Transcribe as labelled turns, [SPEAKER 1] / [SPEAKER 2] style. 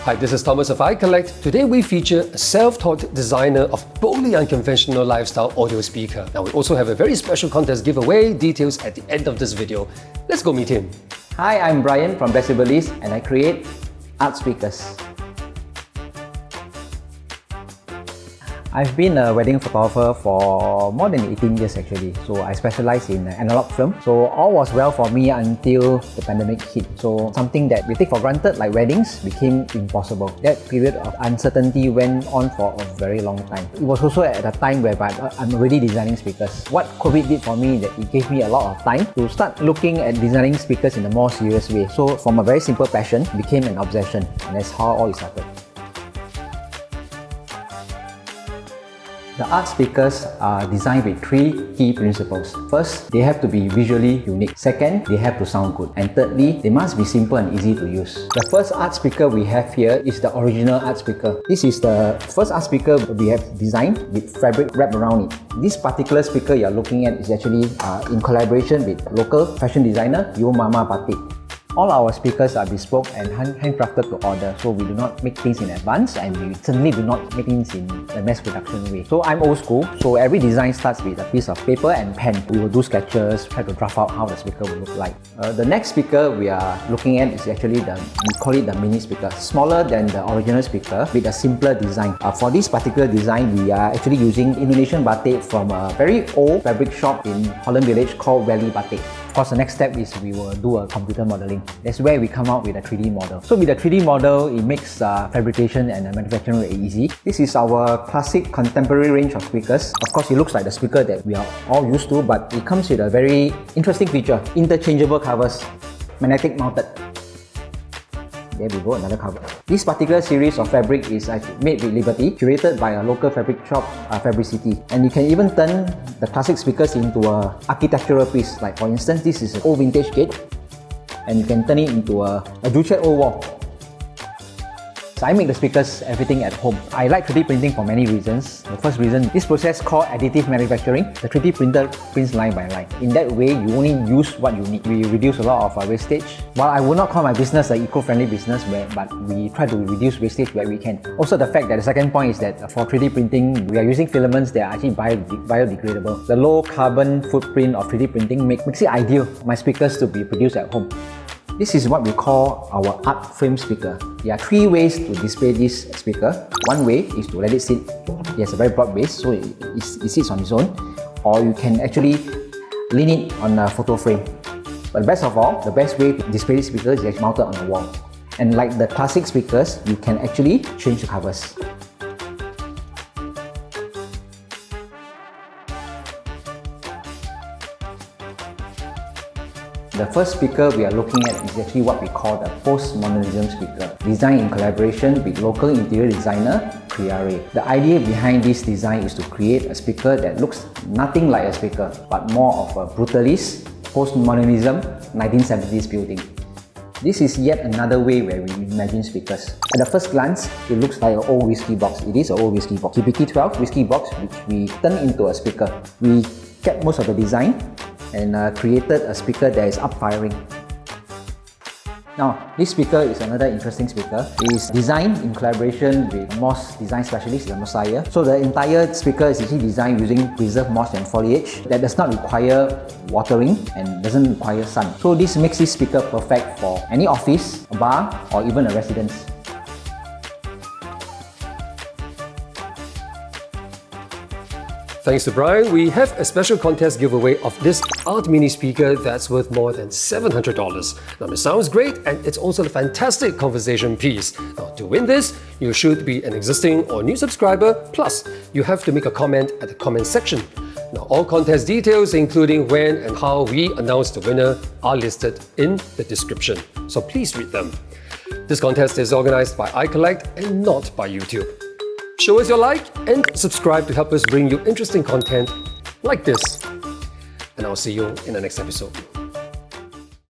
[SPEAKER 1] Hi, this is Thomas of iCollect. Today we feature a self-taught designer of boldly unconventional lifestyle audio speaker. Now we also have a very special contest giveaway, details at the end of this video. Let's go meet him.
[SPEAKER 2] Hi, I'm Brian from Decibelist and I create art speakers. I've been a wedding photographer for more than 18 years actually. So I specialize in analog film. So all was well for me until the pandemic hit. So something that we take for granted like weddings became impossible. That period of uncertainty went on for a very long time. It was also at a time whereby I'm already designing speakers. What COVID did for me that it gave me a lot of time to start looking at designing speakers in a more serious way. So from a very simple passion became an obsession, and that's how all it started. The art speakers are designed with three key principles. First, they have to be visually unique. Second, they have to sound good. And thirdly, they must be simple and easy to use. The first art speaker we have here is the original art speaker. This is the first art speaker we have designed with fabric wrapped around it. This particular speaker you're looking at is actually in collaboration with local fashion designer Mama Batik. All our speakers are bespoke and handcrafted to order, so we do not make things in advance and we certainly do not make things in the mass production way. So I'm old school, so every design starts with a piece of paper and pen. We will do sketches, try to draft out how the speaker will look like. The next speaker we are looking at is actually we call it the mini speaker, smaller than the original speaker with a simpler design. For this particular design, we are actually using Indonesian batik from a very old fabric shop in Holland Village called Wellie Batik. Of course, the next step is we will do a computer modeling. That's where we come out with a 3D model. So with a 3D model, it makes fabrication and manufacturing very easy. This is our classic contemporary range of speakers. Of course, it looks like the speaker that we are all used to, but it comes with a very interesting feature: interchangeable covers, magnetic mounted. There we go, another cover. This particular series of fabric is made with Liberty, curated by a local fabric shop, Fabricity. And you can even turn the classic speakers into an architectural piece. Like for instance, this is an old vintage gate, and you can turn it into a Juchet old wall. So I make the speakers everything at home. I like 3D printing for many reasons. The first reason, this process called additive manufacturing. The 3D printer prints line by line. In that way, you only use what you need. We reduce a lot of wastage. While I would not call my business an eco-friendly business, but we try to reduce wastage where we can. Also, the fact that the second point is that for 3D printing, we are using filaments that are actually biodegradable. The low carbon footprint of 3D printing makes it ideal for my speakers to be produced at home. This is what we call our art frame speaker. There are three ways to display this speaker. One way is to let it sit. It has a very broad base, so it sits on its own. Or you can actually lean it on a photo frame. But best of all, the best way to display this speaker is actually mounted on the wall. And like the classic speakers, you can actually change the covers. The first speaker we are looking at is actually what we call the post-modernism speaker, designed in collaboration with local interior designer Creare. The idea behind this design is to create a speaker that looks nothing like a speaker, but more of a brutalist, post-modernism, 1970s building. This is yet another way where we imagine speakers. At the first glance, it looks like an old whiskey box. It is an old whiskey box. Hibiki 12 whiskey box, which we turned into a speaker. We kept most of the design and created a speaker that is up-firing. Now, this speaker is another interesting speaker. It is designed in collaboration with moss design specialist, the Messiah. So the entire speaker is actually designed using preserved moss and foliage that does not require watering and doesn't require sun. So this makes this speaker perfect for any office, a bar, or even a residence.
[SPEAKER 1] Thanks to Brian, we have a special contest giveaway of this art mini speaker that's worth more than $700. Now, it sounds great and it's also a fantastic conversation piece. Now, to win this, you should be an existing or new subscriber, plus you have to make a comment at the comment section. Now, all contest details, including when and how we announce the winner, are listed in the description, so please read them. This contest is organized by iCollect and not by YouTube. Show us your like and subscribe to help us bring you interesting content like this. And I'll see you in the next episode.